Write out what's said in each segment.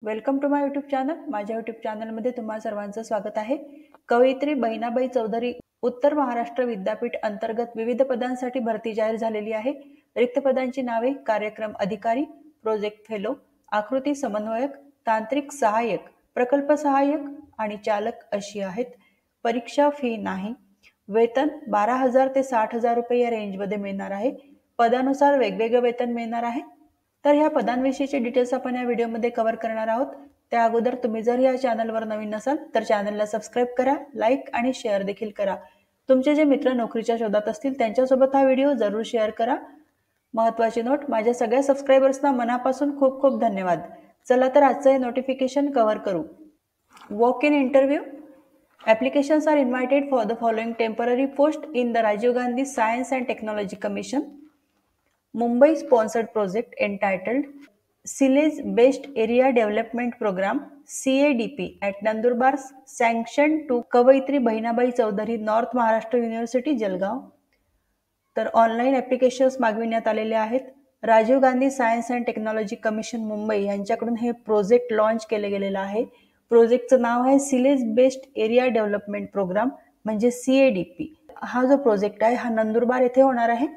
Welcome to my YouTube channel. माझ्या YouTube चॅनलमध्ये तुम्हा सर्वांचं स्वागत आहे. कवयित्री बहिणाबाई चौधरी उत्तर महाराष्ट्र विद्यापीठ अंतर्गत विविध पदांसाठी भरती जाहीर झालेली आहे. रिक्त पदांची नावे कार्यक्रम अधिकारी, प्रोजेक्ट फेलो, आकृती समन्वयक, तांत्रिक सहाय्यक, प्रकल्प सहाय्यक आणि चालक अशी आहेत. परीक्षा फी नाही. वेतन 12,000 ते 60,000 रुपये या रेंजमध्ये मिळणार आहे. पदानुसार वेगवेगळे वेतन मिळणार आहे. तर ह्या पदांविषयीचे डिटेल्स आपण या व्हिडिओमध्ये कव्हर करणार आहोत. त्या अगोदर तुम्ही जर या चॅनलवर नवीन नसाल तर चॅनलला सबस्क्राईब करा, लाईक आणि शेअर देखील करा. तुमचे जे मित्र नोकरीच्या शोधात असतील त्यांच्यासोबत हा व्हिडिओ जरूर शेअर करा. महत्त्वाची नोट, माझ्या सगळ्या सबस्क्रायबर्सना मनापासून खूप खूप धन्यवाद. चला तर आजचं हे नोटिफिकेशन कव्हर करू. Walk in interview. Applications are invited for the following temporary post in the Rajiv Gandhi Science and Technology Commission, Mumbai sponsored project entitled Silage Based Area Development Program CADP at Nandurbar, sanctioned to Kavaitri Bahinabai Chaudhary, North Maharashtra University, Jalgaon. तर online applications मागविण्यात आलेले आहेत. Rajiv Gandhi science and technology commission Mumbai यांच्याकडून हे project launch केले गेलेलं आहे. प्रोजेक्टचं नाव आहे सिलेज बेस्ड एरिया डेव्हलपमेंट प्रोग्राम म्हणजे CADP. हा जो प्रोजेक्ट आहे हा नंदुरबार येथे होणार आहे.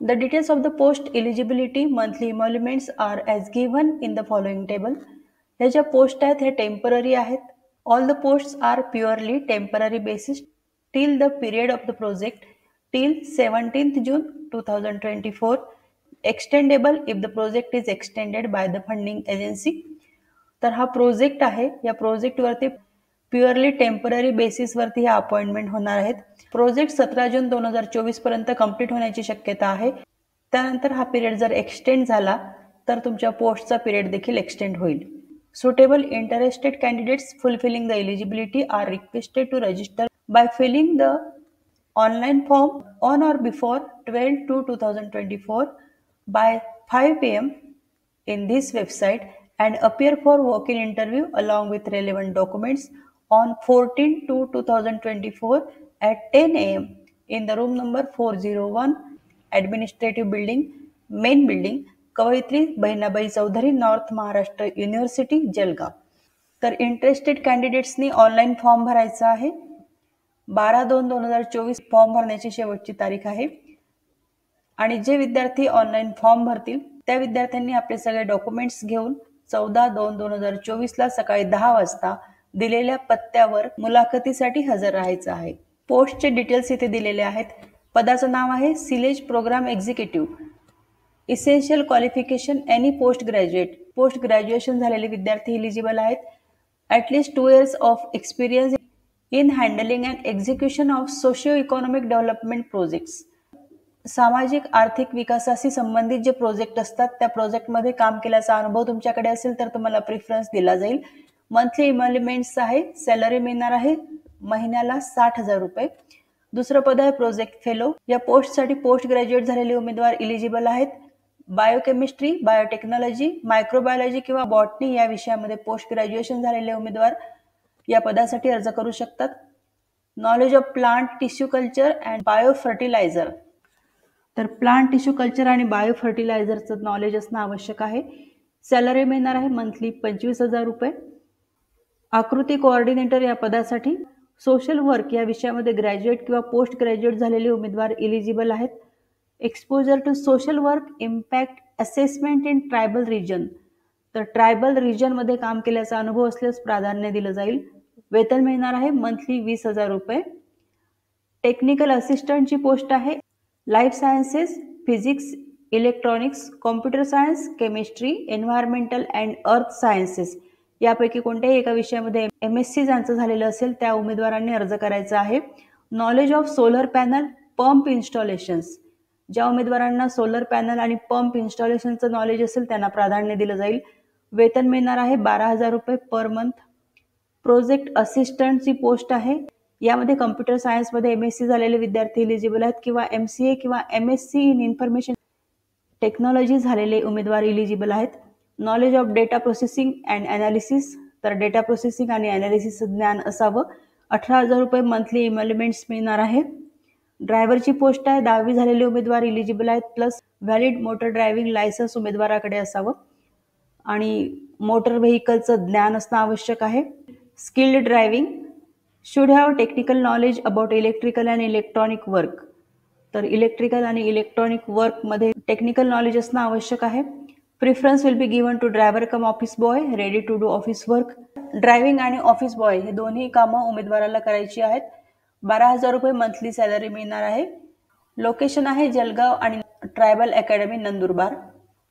The details of the post eligibility monthly emoluments are as given in the following table. ह्या ज्या पोस्ट आहेत हे टेम्पररी आहेत. All the posts are purely temporary basis till the period of the project till 17th June 2024, extendable if the project is extended by the funding agency. तर हा project आहे. या प्रोजेक्टवरती purely temporary बेसिसवरती ह्या appointment होणार आहेत. Project 17 जून 2024 पर्यंत complete होण्याची शक्यता आहे. त्यानंतर हा पिरियड जर एक्सटेंड झाला तर तुमच्या पोस्टचा पिरियड देखील एक्सटेंड होईल. Suitable interested candidates fulfilling the eligibility are requested to register by filling the online form on or before 12/2/2024 by 5 p.m. in this website and appear for walk-in interview along with relevant documents on 14/2/2024 at 10 a.m. in the room number 401 Administrative Building, Main Building, कवयित्री Bahinabai Chaudhari, north Maharashtra university, Jalgaon. तर interested कॅन्डिडेट्सनी online form भरायचा आहे. 12/2/2024 form भरण्याची शेवटची तारीख आहे. आणि जे विद्यार्थी ऑनलाईन फॉर्म भरतील त्या विद्यार्थ्यांनी आपले सगळे डॉक्युमेंट्स घेऊन 14/2/2024 सकाळी 10 वाजता दिलेल्या पत्त्यावर मुलाखतीसाठी हजर राहायचं आहे. पोस्टचे डिटेल्स इथे दिलेले आहेत. पदाचं नाव आहे सिलेज programme executive. Essential qualification any post graduate. Post graduation झालेले विद्यार्थी इलिजिबल आहेत. At least 2 years of experience in handling and execution of socio-economic development projects. सामाजिक आर्थिक विकासाशी संबंधित जे प्रोजेक्ट असतात त्या प्रोजेक्टमध्ये काम केल्याचा अनुभव तुमच्याकडे असेल तर तुम्हाला प्रेफरन्स दिला जाईल. मंथली इमॉल्युमेंट्स आहे. सॅलरी मिळणार आहे महिन्याला 60,000 रुपये. दुसरं पद आहे प्रोजेक्ट फेलो. या पोस्टसाठी पोस्ट ग्रॅज्युएट झालेले उमेदवार इलिजिबल आहेत. बायोकेमिस्ट्री, बायोटेक्नॉलॉजी, मायक्रोबायोलॉजी किंवा बॉटनी या विषयामध्ये पोस्ट ग्रॅज्युएशन झालेले उमेदवार या पदासाठी अर्ज करू शकतात. Knowledge of plant tissue culture and bio fertiliser. तर प्लांट टिश्यू कल्चर आणि बायो फर्टिलायझरचं नॉलेज असणं आवश्यक आहे. सॅलरी मिळणार आहे मंथली 25,000 रुपये. आकृती कोऑर्डिनेटर या पदासाठी सोशल वर्क या विषयामध्ये ग्रॅज्युएट किंवा पोस्ट ग्रॅज्युएट झालेले उमेदवार इलिजिबल आहेत. Exposure to social work impact assessment in tribal region. तर ट्रायबल रिजनमध्ये काम केल्याचा अनुभव असल्यास प्राधान्य दिलं जाईल. वेतन मिळणार आहे मंथली 20,000 रुपये. टेक्निकल असिस्टंटची पोस्ट आहे. Life sciences, physics, electronics, computer science, chemistry, environmental and अर्थ सायन्सेस यापैकी कोणत्याही एका विषयामध्ये MSc ज्यांचं झालेलं असेल त्या उमेदवारांनी अर्ज करायचा आहे. Knowledge of solar panel, pump installations. ज्या उमेदवारांना सोलर पॅनल आणि पंप इन्स्टॉलेशनचं नॉलेज असेल त्यांना प्राधान्य दिलं जाईल. वेतन मिळणार आहे 12,000 रुपये पर मंथ. प्रोजेक्ट असिस्टंटची पोस्ट आहे. यामध्ये कम्प्युटर सायन्समध्ये MSc झालेले विद्यार्थी इलिजिबल आहेत किंवा MCA किंवा MSc इन इन्फॉर्मेशन टेक्नॉलॉजी झालेले उमेदवार इलिजिबल आहेत. Knowledge of data processing and analysis. तर डेटा प्रोसेसिंग आणि ॲनालिसिसचं ज्ञान असावं. 18,000 रुपये मंथली इमॉल्युमेंट्स मिळणार आहे. ड्रायव्हरची पोस्ट आहे. 10वी झालेले उमेदवार इलिजिबल आहेत plus valid motor driving licence उमेदवाराकडे असावं. आणि मोटर व्हेकलचं ज्ञान असणं आवश्यक आहे. Skilled driving should have technical knowledge about electrical and electronic work. तर इलेक्ट्रिकल आणि इलेक्ट्रॉनिक वर्कमध्ये टेक्निकल नॉलेज असणं आवश्यक आहे. Preference will be given to driver cum office boy ready to do office work. Driving आणि ऑफिस बॉय हे दोन्ही कामं उमेदवाराला करायची आहेत. 12,000 रुपये मंथली सॅलरी मिळणार आहे. लोकेशन आहे जलगाव आणि tribal academy Nandurbar.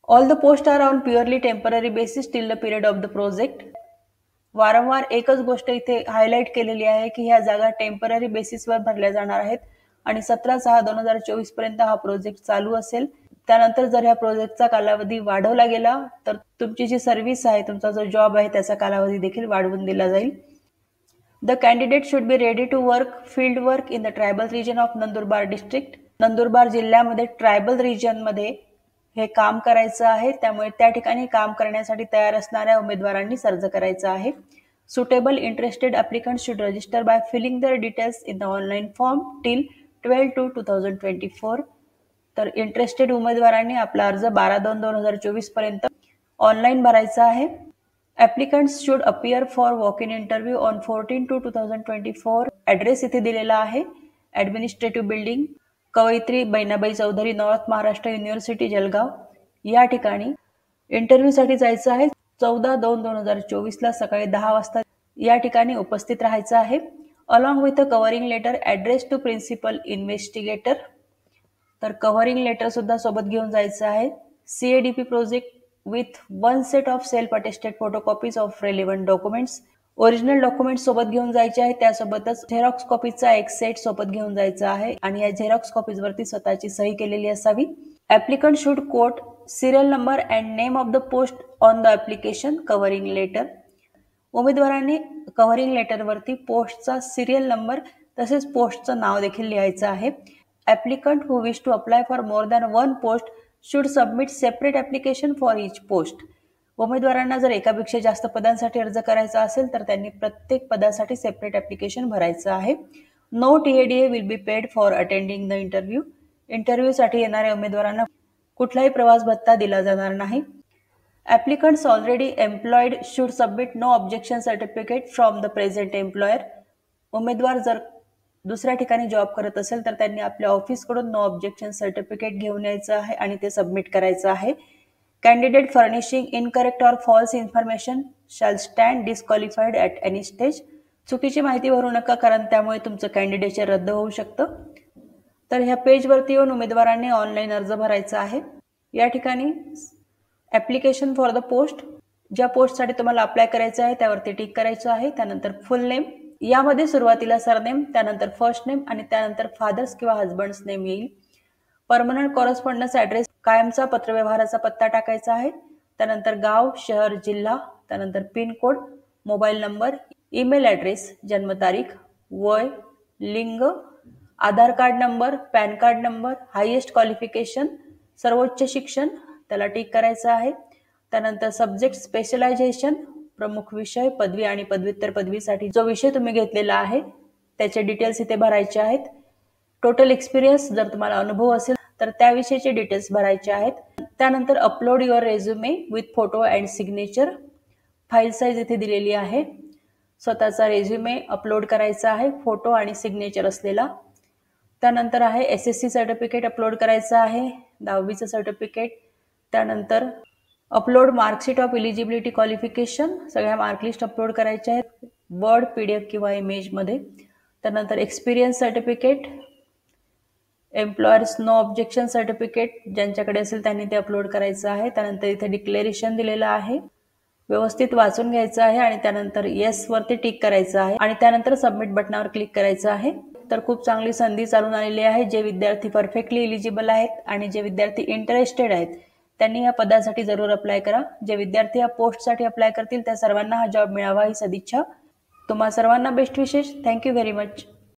All the post are on purely temporary basis till the period of the project. वारंवार एकच गोष्ट इथे हायलाईट केलेली आहे की ह्या जागा टेम्पररी बेसिसवर भरल्या जाणार आहेत आणि 17/6/2024 पर्यंत हा प्रोजेक्ट चालू असेल. त्यानंतर जर ह्या प्रोजेक्टचा कालावधी वाढवला गेला तर तुमची जी सर्व्हिस आहे, तुमचा जो जॉब आहे त्याचा कालावधी देखील वाढवून दिला जाईल. The candidate should be ready to work field work in the tribal region of Nandurbar district. Nandurbar जिल्ह्यामध्ये ट्रायबल रिजनमध्ये हे काम करायचं आहे, त्यामुळे त्या ठिकाणी काम करण्यासाठी तयार असणाऱ्या उमेदवारांनी अर्ज करायचा आहे. Suitable interested applicant should register by filling their details in the online form till 12/2/2024. तर इंटरेस्टेड उमेदवारांनी आपला अर्ज 12/2/2024 पर्यंत ऑनलाईन भरायचा आहे. Applicants should appear for walk in interview on 14/2/2024. Address इथे दिलेला आहे. ॲडमिनिस्ट्रेटिव्ह बिल्डिंग, कवयित्री बहिणाबाई चौधरी, नॉर्थ महाराष्ट्र युनिव्हर्सिटी जलगाव या ठिकाणी इंटरव्ह्यूसाठी जायचं आहे. 14/2/2024 सकाळी 10 वाजता या ठिकाणी उपस्थित राहायचं आहे. Along with a covering letter address to principal investigator. तर कव्हरिंग लेटर सुद्धा सोबत घेऊन जायचं आहे. CADP project with 1 set of self attested photocopies of relevant documents. Original document सोबत घेऊन जायचे आहे. त्यासोबतच झेरॉक्स कॉपीचा एक सेट सोबत घेऊन जायचा आहे आणि या झेरॉक्स कॉपीज वरती स्वतःची सही केलेली असावी. Applicant should quote serial number and name of the post on the application covering letter. उमेदवारांनी कव्हरिंग लेटरवरती पोस्टचा सिरियल नंबर तसेच पोस्टचं नाव देखील लिहायचं आहे. Applicant who wish to apply for more than 1 post should submit separate application for each post. उमेदवारांना जर एकापेक्षा जास्त पदांसाठी अर्ज करायचा असेल तर त्यांनी प्रत्येक पदासाठी सेपरेट ॲप्लिकेशन भरायचं आहे. No TADA will be paid for attending the interview. इंटरव्ह्यूसाठी येणाऱ्या उमेदवारांना कुठलाही प्रवास भत्ता दिला जाणार नाही. Applicants already employed should submit no objection certificate from the present employer. उमेदवार जर दुसऱ्या ठिकाणी जॉब करत असेल तर त्यांनी आपल्या ऑफिसकडून नो ऑब्जेक्शन सर्टिफिकेट घेऊन यायचं आहे आणि ते सबमिट करायचं आहे. Candidate furnishing incorrect or false information shall stand disqualified at any stage. चुकीची माहिती भरू नका, कारण त्यामुळे तुमचं कॅन्डिडेटचे रद्द होऊ शकतं. तर ह्या पेजवरती येऊन उमेदवारांनी ऑनलाईन अर्ज भरायचा आहे. या ठिकाणी ॲप्लिकेशन फॉर द पोस्ट, ज्या पोस्टसाठी तुम्हाला अप्लाय करायचं आहे त्यावरती टिक करायचं आहे. त्यानंतर फुल नेम, यामध्ये सुरुवातीला सरनेम, त्यानंतर फर्स्ट नेम आणि त्यानंतर फादर्स किंवा हजबंड्स नेम येईल. परमनंट कॉरेस्पॉन्डन्स ॲड्रेस, कायमचा पत्रव्यवहाराचा पत्ता टाकायचा आहे. त्यानंतर गाव, शहर, जिल्हा, त्यानंतर pin code, mobile number, email address, जन्मतारीख, वय, लिंग, Aadhaar card number, PAN card number, highest qualification, सर्वोच्च शिक्षण त्याला टिक करायचं आहे. त्यानंतर सब्जेक्ट स्पेशलायझेशन, प्रमुख विषय, पदवी आणि पदव्युत्तर पदवीसाठी जो विषय तुम्ही घेतलेला आहे त्याचे डिटेल्स इथे भरायचे आहेत. टोटल एक्सपिरियन्स, जर तुम्हाला अनुभव असेल तर त्याविषयीचे डिटेल्स भरायचे आहेत. त्यानंतर upload your resume with photo and signature. File size इथे दिलेली आहे. स्वतःचा रेझ्युमे अपलोड करायचा आहे, फोटो आणि सिग्नेचर असलेला. त्यानंतर आहे SSC सर्टिफिकेट अपलोड करायचं आहे, 10वीचं सर्टिफिकेट. त्यानंतर upload marksheet of eligibility qualification, सगळ्या मार्कलिस्ट अपलोड करायच्या आहेत वर्ड, PDF किंवा इमेजमध्ये. त्यानंतर experience certificate, employers no objection certificate ज्यांच्याकडे असेल त्यांनी ते अपलोड करायचं आहे. त्यानंतर इथे डिक्लेरेशन दिलेलं आहे, व्यवस्थित वाचून घ्यायचं आहे आणि त्यानंतर येस वरती टिक करायचं आहे आणि त्यानंतर सबमिट बटनावर क्लिक करायचं आहे. तर खूप चांगली संधी चालून आलेली आहे. जे विद्यार्थी परफेक्टली इलिजिबल आहेत आणि जे विद्यार्थी इंटरेस्टेड आहेत त्यांनी या पदासाठी जरूर अप्लाय करा. जे विद्यार्थी या पोस्टसाठी अप्लाय करतील त्या सर्वांना हा जॉब मिळावा ही सदिच्छा. तुम्हा सर्वांना बेस्ट विशेष. Thank you very much.